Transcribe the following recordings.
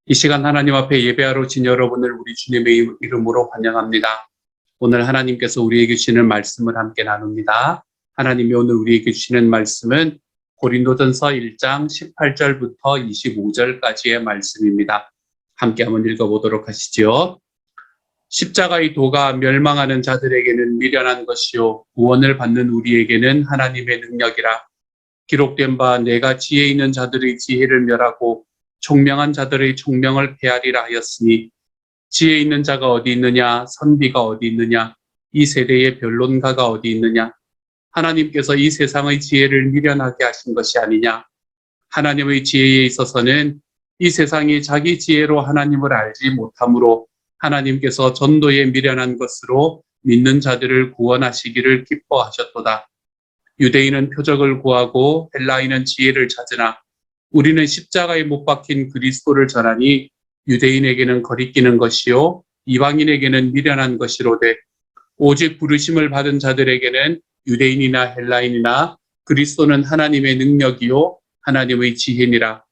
이 시간 하나님 앞에 예배하러 오신 여러분을 우리 주님의 이름으로 환영합니다. 오늘 하나님께서 우리에게 주시는 말씀을 함께 나눕니다. 하나님이 오늘 우리에게 주시는 말씀은 고린도전서 1장 18절부터 25절까지의 말씀입니다. 함께 한번 읽어보도록 하시죠. 십자가의 도가 멸망하는 자들에게는 미련한 것이요 구원을 받는 우리에게는 하나님의 능력이라. 기록된 바 내가 지혜 있는 자들의 지혜를 멸하고 총명한 자들의 총명을 폐하리라 하였으니 지혜 있는 자가 어디 있느냐 선비가 어디 있느냐 이 세대의 변론가가 어디 있느냐. 하나님께서 이 세상의 지혜를 미련하게 하신 것이 아니냐. 하나님의 지혜에 있어서는 이 세상이 자기 지혜로 하나님을 알지 못하므로 하나님께서 전도에 미련한 것으로 믿는 자들을 구원하시기를 기뻐하셨도다. 유대인은 표적을 구하고 헬라인은 지혜를 찾으나 우리는 십자가에 못 박힌 그리스도를 전하니 유대인에게는 거리끼는 것이요 이방인에게는 미련한 것이로되 오직 부르심을 받은 자들에게는 유대인이나 헬라인이나 그리스도는 하나님의 능력이요 하나님의 지혜니라.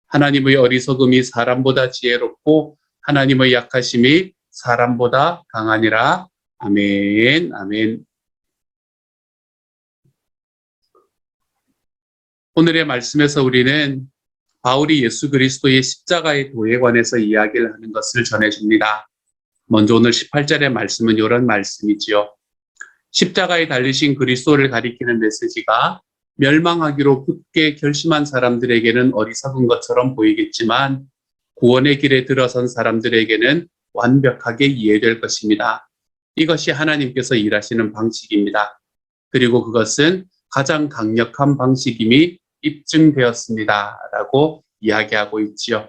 하나님의 어리석음이 사람보다 지혜롭고 하나님의 약하심이 사람보다 강하니라. 아멘. 아멘. 오늘의 말씀에서 우리는 바울이 예수 그리스도의 십자가의 도에 관해서 이야기를 하는 것을 전해줍니다. 먼저 오늘 18절의 말씀은 이런 말씀이지요. 십자가에 달리신 그리스도를 가리키는 메시지가 멸망하기로 굳게 결심한 사람들에게는 어리석은 것처럼 보이겠지만 구원의 길에 들어선 사람들에게는 완벽하게 이해될 것입니다. 이것이 하나님께서 일하시는 방식입니다. 그리고 그것은 가장 강력한 방식임이 입증되었습니다. 라고 이야기하고 있지요.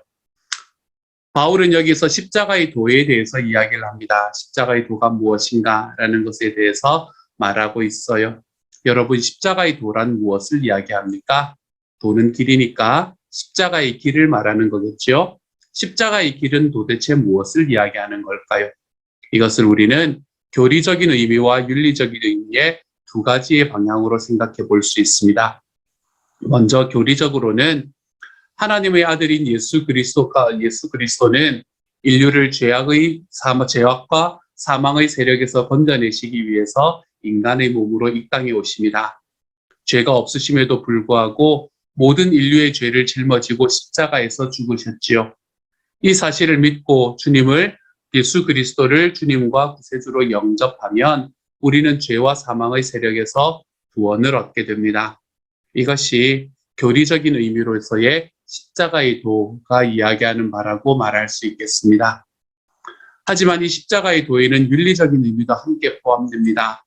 바울은 여기서 십자가의 도에 대해서 이야기를 합니다. 십자가의 도가 무엇인가 라는 것에 대해서 말하고 있어요. 여러분, 십자가의 도란 무엇을 이야기합니까? 도는 길이니까 십자가의 길을 말하는 거겠죠. 십자가의 길은 도대체 무엇을 이야기하는 걸까요? 이것을 우리는 교리적인 의미와 윤리적인 의미의 두 가지의 방향으로 생각해 볼 수 있습니다. 먼저 교리적으로는 하나님의 아들인 예수 그리스도는 인류를 죄악과 사망의 세력에서 건져내시기 위해서 인간의 몸으로 이 땅에 오십니다. 죄가 없으심에도 불구하고 모든 인류의 죄를 짊어지고 십자가에서 죽으셨지요. 이 사실을 믿고 예수 그리스도를 주님과 구세주로 영접하면 우리는 죄와 사망의 세력에서 구원을 얻게 됩니다. 이것이 교리적인 의미로서의 십자가의 도가 이야기하는 바라고 말할 수 있겠습니다. 하지만 이 십자가의 도에는 윤리적인 의미도 함께 포함됩니다.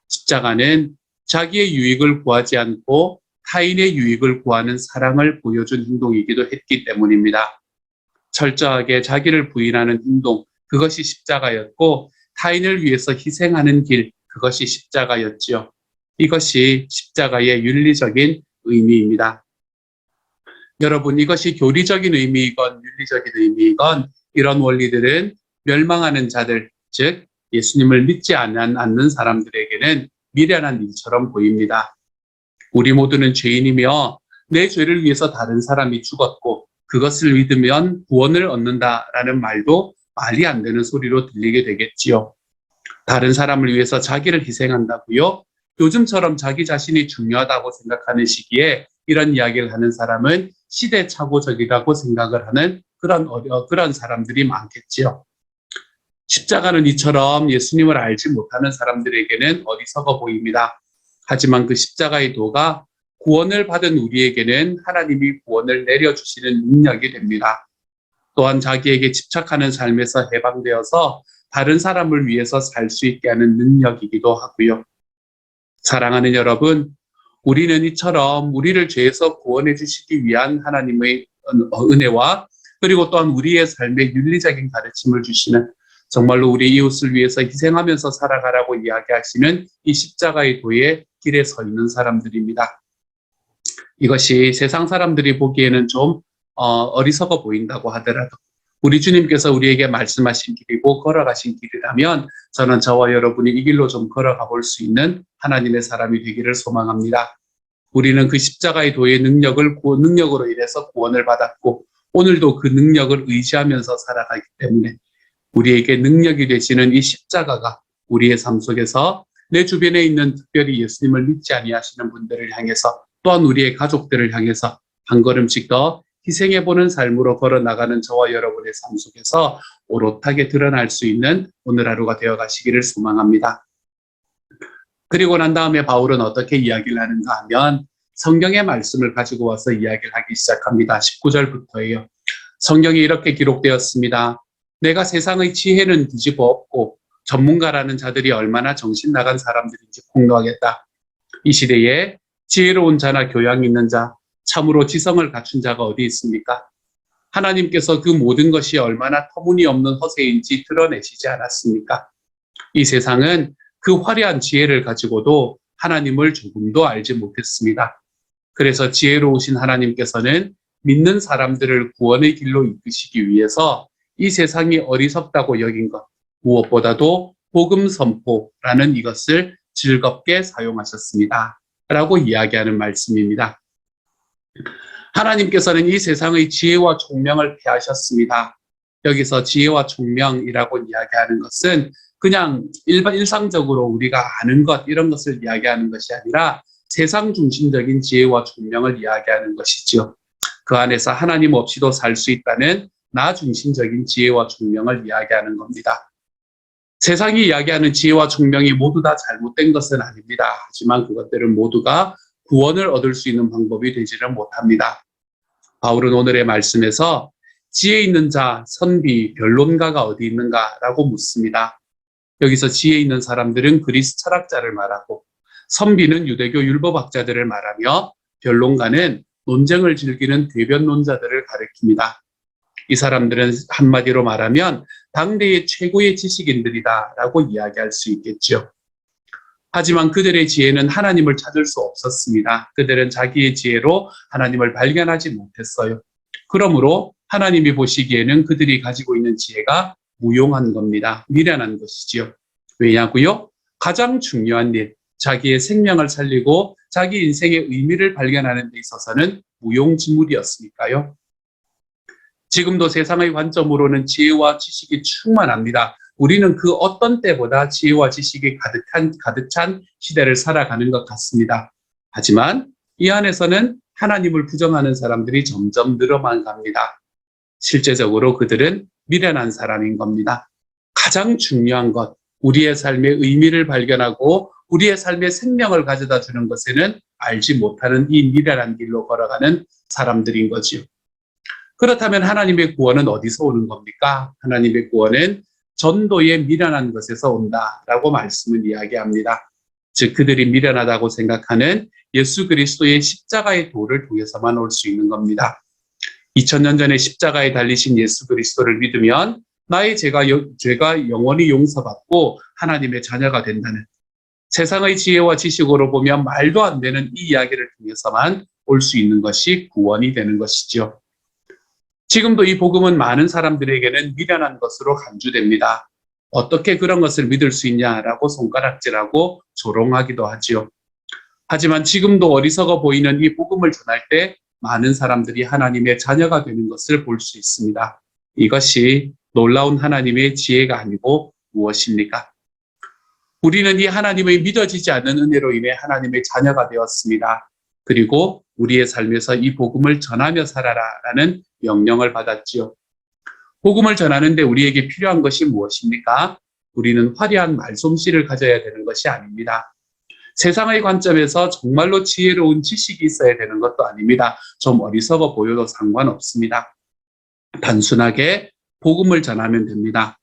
십자가는 자기의 유익을 구하지 않고 타인의 유익을 구하는 사랑을 보여준 행동이기도 했기 때문입니다. 철저하게 자기를 부인하는 행동, 그것이 십자가였고 타인을 위해서 희생하는 길, 그것이 십자가였지요. 이것이 십자가의 윤리적인 의미입니다. 여러분, 이것이 교리적인 의미이건 윤리적인 의미이건 이런 원리들은 멸망하는 자들, 즉 예수님을 믿지 않는 사람들에게는 미련한 일처럼 보입니다. 우리 모두는 죄인이며 내 죄를 위해서 다른 사람이 죽었고 그것을 믿으면 구원을 얻는다라는 말도 말이 안 되는 소리로 들리게 되겠지요. 다른 사람을 위해서 자기를 희생한다고요? 요즘처럼 자기 자신이 중요하다고 생각하는 시기에 이런 이야기를 하는 사람은 시대착오적이라고 생각을 하는 그런 사람들이 많겠지요. 십자가는 이처럼 예수님을 알지 못하는 사람들에게는 어리석어 보입니다. 하지만 그 십자가의 도가 구원을 받은 우리에게는 하나님이 구원을 내려주시는 능력이 됩니다. 또한 자기에게 집착하는 삶에서 해방되어서 다른 사람을 위해서 살 수 있게 하는 능력이기도 하고요. 사랑하는 여러분, 우리는 이처럼 우리를 죄에서 구원해 주시기 위한 하나님의 은혜와 그리고 또한 우리의 삶의 윤리적인 가르침을 주시는 정말로 우리 이웃을 위해서 희생하면서 살아가라고 이야기하시는 이 십자가의 도의 길에 서 있는 사람들입니다. 이것이 세상 사람들이 보기에는 좀 어리석어 보인다고 하더라도 우리 주님께서 우리에게 말씀하신 길이고 걸어가신 길이라면 저는 저와 여러분이 이 길로 좀 걸어가 볼 수 있는 하나님의 사람이 되기를 소망합니다. 우리는 그 십자가의 도의 능력으로 인해서 구원을 받았고 오늘도 그 능력을 의지하면서 살아가기 때문에 우리에게 능력이 되시는 이 십자가가 우리의 삶 속에서 내 주변에 있는 특별히 예수님을 믿지 아니하시는 분들을 향해서 또한 우리의 가족들을 향해서 한 걸음씩 더 희생해보는 삶으로 걸어나가는 저와 여러분의 삶 속에서 오롯하게 드러날 수 있는 오늘 하루가 되어가시기를 소망합니다. 그리고 난 다음에 바울은 어떻게 이야기를 하는가 하면 성경의 말씀을 가지고 와서 이야기를 하기 시작합니다. 19절부터예요. 성경에 이렇게 기록되었습니다. 내가 세상의 지혜는 뒤집어 엎고 전문가라는 자들이 얼마나 정신 나간 사람들인지 폭로하겠다. 이 시대에 지혜로운 자나 교양 있는 자, 참으로 지성을 갖춘 자가 어디 있습니까? 하나님께서 그 모든 것이 얼마나 터무니없는 허세인지 드러내시지 않았습니까? 이 세상은 그 화려한 지혜를 가지고도 하나님을 조금도 알지 못했습니다. 그래서 지혜로우신 하나님께서는 믿는 사람들을 구원의 길로 이끄시기 위해서 이 세상이 어리석다고 여긴 것, 무엇보다도 복음 선포라는 이것을 즐겁게 사용하셨습니다. 라고 이야기하는 말씀입니다. 하나님께서는 이 세상의 지혜와 총명을 폐하셨습니다. 여기서 지혜와 총명이라고 이야기하는 것은 그냥 일상적으로 우리가 아는 것, 이런 것을 이야기하는 것이 아니라 세상 중심적인 지혜와 총명을 이야기하는 것이지요. 그 안에서 하나님 없이도 살 수 있다는 나 중심적인 지혜와 총명을 이야기하는 겁니다. 세상이 이야기하는 지혜와 총명이 모두 다 잘못된 것은 아닙니다. 하지만 그것들은 모두가 구원을 얻을 수 있는 방법이 되지를 못합니다. 바울은 오늘의 말씀에서 지혜 있는 자, 선비, 변론가가 어디 있는가라고 묻습니다. 여기서 지혜 있는 사람들은 그리스 철학자를 말하고 선비는 유대교 율법학자들을 말하며 변론가는 논쟁을 즐기는 대변론자들을 가리킵니다. 이 사람들은 한마디로 말하면 당대의 최고의 지식인들이다라고 이야기할 수 있겠죠. 하지만 그들의 지혜는 하나님을 찾을 수 없었습니다. 그들은 자기의 지혜로 하나님을 발견하지 못했어요. 그러므로 하나님이 보시기에는 그들이 가지고 있는 지혜가 무용한 겁니다. 미련한 것이지요. 왜냐고요? 가장 중요한 일, 자기의 생명을 살리고 자기 인생의 의미를 발견하는 데 있어서는 무용지물이었으니까요. 지금도 세상의 관점으로는 지혜와 지식이 충만합니다. 우리는 그 어떤 때보다 지혜와 지식이 가득 찬 시대를 살아가는 것 같습니다. 하지만 이 안에서는 하나님을 부정하는 사람들이 점점 늘어만 갑니다. 실제적으로 그들은 미련한 사람인 겁니다. 가장 중요한 것, 우리의 삶의 의미를 발견하고 우리의 삶의 생명을 가져다 주는 것에는 알지 못하는 이 미련한 길로 걸어가는 사람들인 거지요. 그렇다면 하나님의 구원은 어디서 오는 겁니까? 하나님의 구원은 전도의 미련한 것에서 온다라고 말씀을 이야기합니다. 즉 그들이 미련하다고 생각하는 예수 그리스도의 십자가의 도를 통해서만 올 수 있는 겁니다. 2000년 전에 십자가에 달리신 예수 그리스도를 믿으면 나의 죄가 영원히 용서받고 하나님의 자녀가 된다는, 세상의 지혜와 지식으로 보면 말도 안 되는 이 이야기를 통해서만 올 수 있는 것이 구원이 되는 것이죠. 지금도 이 복음은 많은 사람들에게는 미련한 것으로 간주됩니다. 어떻게 그런 것을 믿을 수 있냐라고 손가락질하고 조롱하기도 하지요. 하지만 지금도 어리석어 보이는 이 복음을 전할 때 많은 사람들이 하나님의 자녀가 되는 것을 볼 수 있습니다. 이것이 놀라운 하나님의 지혜가 아니고 무엇입니까? 우리는 이 하나님의 믿어지지 않는 은혜로 인해 하나님의 자녀가 되었습니다. 그리고 우리의 삶에서 이 복음을 전하며 살아라라는 명령을 받았지요. 복음을 전하는데 우리에게 필요한 것이 무엇입니까? 우리는 화려한 말솜씨를 가져야 되는 것이 아닙니다. 세상의 관점에서 정말로 지혜로운 지식이 있어야 되는 것도 아닙니다. 좀 어리석어 보여도 상관없습니다. 단순하게 복음을 전하면 됩니다.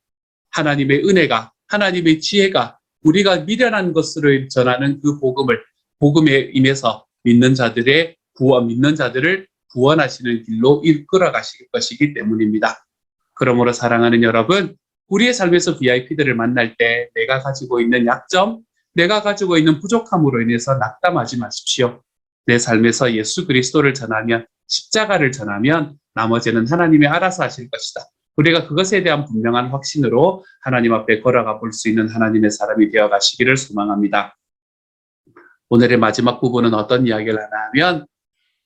하나님의 은혜가, 하나님의 지혜가 우리가 미련한 것으로 전하는 그 복음에 임해서 믿는 자들을 구원하시는 길로 이끌어 가실 것이기 때문입니다. 그러므로 사랑하는 여러분, 우리의 삶에서 VIP들을 만날 때 내가 가지고 있는 약점, 내가 가지고 있는 부족함으로 인해서 낙담하지 마십시오. 내 삶에서 예수 그리스도를 전하면, 십자가를 전하면 나머지는 하나님이 알아서 하실 것이다. 우리가 그것에 대한 분명한 확신으로 하나님 앞에 걸어가 볼 수 있는 하나님의 사람이 되어 가시기를 소망합니다. 오늘의 마지막 부분은 어떤 이야기를 하나 하면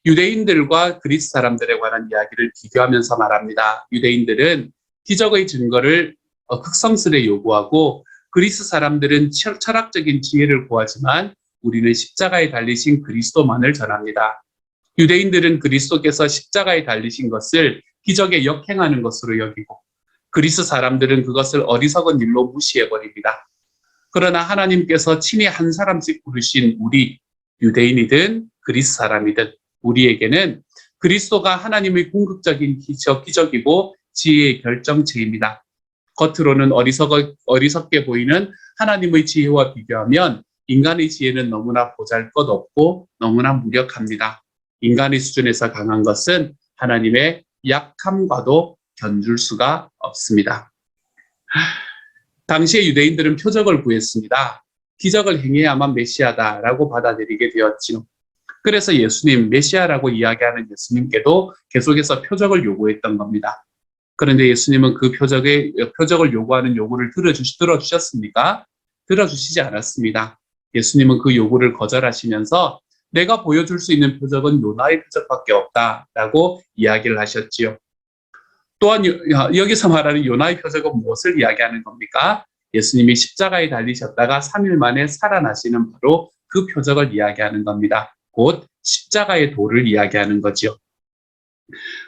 유대인들과 그리스 사람들에 관한 이야기를 비교하면서 말합니다. 유대인들은 기적의 증거를 극성스레 요구하고 그리스 사람들은 철학적인 지혜를 구하지만 우리는 십자가에 달리신 그리스도만을 전합니다. 유대인들은 그리스도께서 십자가에 달리신 것을 기적에 역행하는 것으로 여기고 그리스 사람들은 그것을 어리석은 일로 무시해버립니다. 그러나 하나님께서 친히 한 사람씩 부르신 우리 유대인이든 그리스 사람이든 우리에게는 그리스도가 하나님의 궁극적인 기적이고 지혜의 결정체입니다. 겉으로는 어리석게 보이는 하나님의 지혜와 비교하면 인간의 지혜는 너무나 보잘것없고 너무나 무력합니다. 인간의 수준에서 강한 것은 하나님의 약함과도 견줄 수가 없습니다. 당시의 유대인들은 표적을 구했습니다. 기적을 행해야만 메시아다라고 받아들이게 되었지요. 그래서 예수님, 메시아라고 이야기하는 예수님께도 계속해서 표적을 요구했던 겁니다. 그런데 예수님은 그 표적을 요구하는 요구를 들어주셨습니까? 들어주시지 않았습니다. 예수님은 그 요구를 거절하시면서 내가 보여줄 수 있는 표적은 요나의 표적밖에 없다라고 이야기를 하셨지요. 또한 여기서 말하는 요나의 표적은 무엇을 이야기하는 겁니까? 예수님이 십자가에 달리셨다가 3일 만에 살아나시는 바로 그 표적을 이야기하는 겁니다. 곧 십자가의 도를 이야기하는 거죠.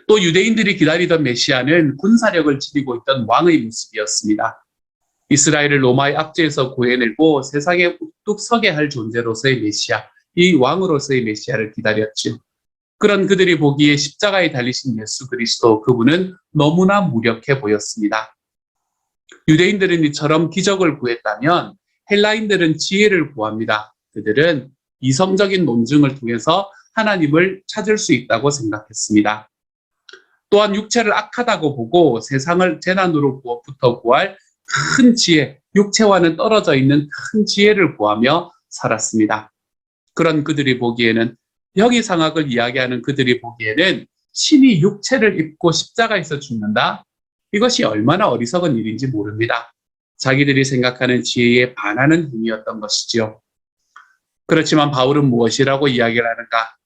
또 유대인들이 기다리던 메시아는 군사력을 지니고 있던 왕의 모습이었습니다. 이스라엘을 로마의 압제에서 구해내고 세상에 우뚝 서게 할 존재로서의 메시아, 이 왕으로서의 메시아를 기다렸죠. 그런 그들이 보기에 십자가에 달리신 예수 그리스도, 그분은 너무나 무력해 보였습니다. 유대인들은 이처럼 기적을 구했다면 헬라인들은 지혜를 구합니다. 그들은 이성적인 논증을 통해서 하나님을 찾을 수 있다고 생각했습니다. 또한 육체를 악하다고 보고 세상을 재난으로부터 구할 큰 지혜, 육체와는 떨어져 있는 큰 지혜를 구하며 살았습니다. 그런 그들이 보기에는, 형이상학을 이야기하는 그들이 보기에는 신이 육체를 입고 십자가에서 죽는다? 이것이 얼마나 어리석은 일인지 모릅니다. 자기들이 생각하는 지혜에 반하는 행위였던 것이지요. 그렇지만 바울은 무엇이라고 이야기를 하는가?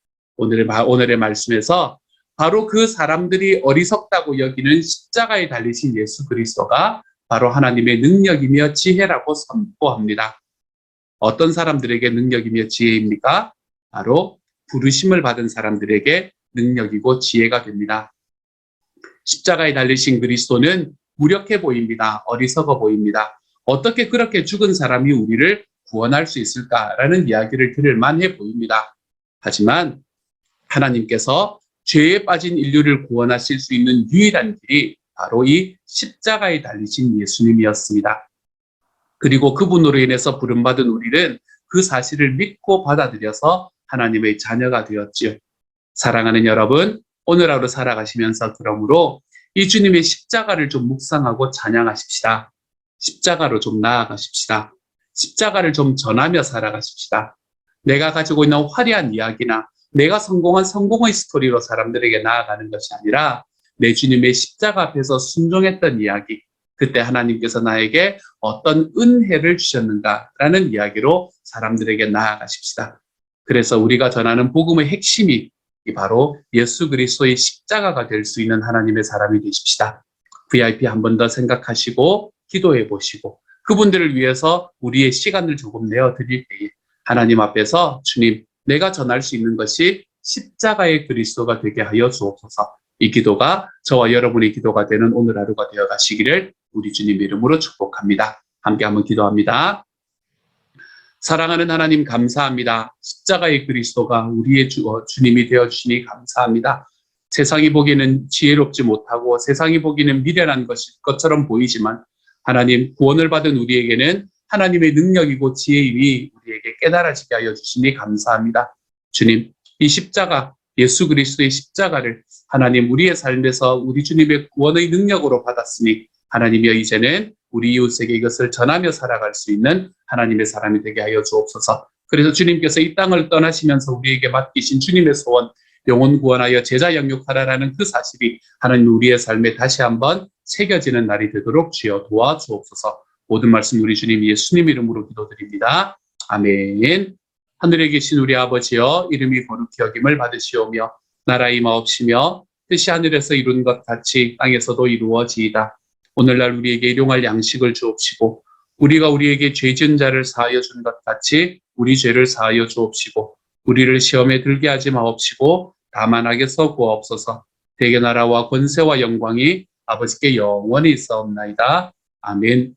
오늘의 말씀에서 바로 그 사람들이 어리석다고 여기는 십자가에 달리신 예수 그리스도가 바로 하나님의 능력이며 지혜라고 선포합니다. 어떤 사람들에게 능력이며 지혜입니까? 바로 부르심을 받은 사람들에게 능력이고 지혜가 됩니다. 십자가에 달리신 그리스도는 무력해 보입니다. 어리석어 보입니다. 어떻게 그렇게 죽은 사람이 우리를 구원할 수 있을까라는 이야기를 들을 만해 보입니다. 하지만 하나님께서 죄에 빠진 인류를 구원하실 수 있는 유일한 길이 바로 이 십자가에 달리신 예수님이었습니다. 그리고 그분으로 인해서 부름받은 우리는 그 사실을 믿고 받아들여서 하나님의 자녀가 되었지요. 사랑하는 여러분, 오늘 하루 살아가시면서 그러므로 이 주님의 십자가를 좀 묵상하고 찬양하십시다. 십자가로 좀 나아가십시다. 십자가를 좀 전하며 살아가십시다. 내가 가지고 있는 화려한 이야기나 내가 성공한 성공의 스토리로 사람들에게 나아가는 것이 아니라 내 주님의 십자가 앞에서 순종했던 이야기, 그때 하나님께서 나에게 어떤 은혜를 주셨는가라는 이야기로 사람들에게 나아가십시다. 그래서 우리가 전하는 복음의 핵심이 바로 예수 그리스도의 십자가가 될 수 있는 하나님의 사람이 되십시다. VIP 한 번 더 생각하시고 기도해 보시고 그분들을 위해서 우리의 시간을 조금 내어드릴 때에 하나님 앞에서 주님, 내가 전할 수 있는 것이 십자가의 그리스도가 되게 하여 주옵소서. 이 기도가 저와 여러분의 기도가 되는 오늘 하루가 되어 가시기를 우리 주님 이름으로 축복합니다. 함께 한번 기도합니다. 사랑하는 하나님 감사합니다. 십자가의 그리스도가 우리의 주님이 되어주시니 감사합니다. 세상이 보기에는 지혜롭지 못하고 세상이 보기에는 미련한 것처럼 보이지만 하나님, 구원을 받은 우리에게는 하나님의 능력이고 지혜임이 우리에게 깨달아지게 하여 주시니 감사합니다. 주님, 이 십자가, 예수 그리스도의 십자가를 하나님 우리의 삶에서 우리 주님의 구원의 능력으로 받았으니 하나님이여 이제는 우리 이웃에게 이것을 전하며 살아갈 수 있는 하나님의 사람이 되게 하여 주옵소서. 그래서 주님께서 이 땅을 떠나시면서 우리에게 맡기신 주님의 소원, 영혼 구원하여 제자 양육하라라는 그 사실이 하나님 우리의 삶에 다시 한번 새겨지는 날이 되도록 주여 도와주옵소서. 모든 말씀 우리 주님 예수님 이름으로 기도드립니다. 아멘. 하늘에 계신 우리 아버지여, 이름이 거룩히 여김을 받으시오며 나라의 임하옵시며 뜻이 하늘에서 이룬 것 같이 땅에서도 이루어지이다. 오늘날 우리에게 일용할 양식을 주옵시고 우리가 우리에게 죄 지은 자를 사하여 준 것 같이 우리 죄를 사하여 주옵시고 우리를 시험에 들게 하지 마옵시고 다만 악에서 구하옵소서. 대개 나라와 권세와 영광이 아버지께 영원히 있사옵나이다. 아멘.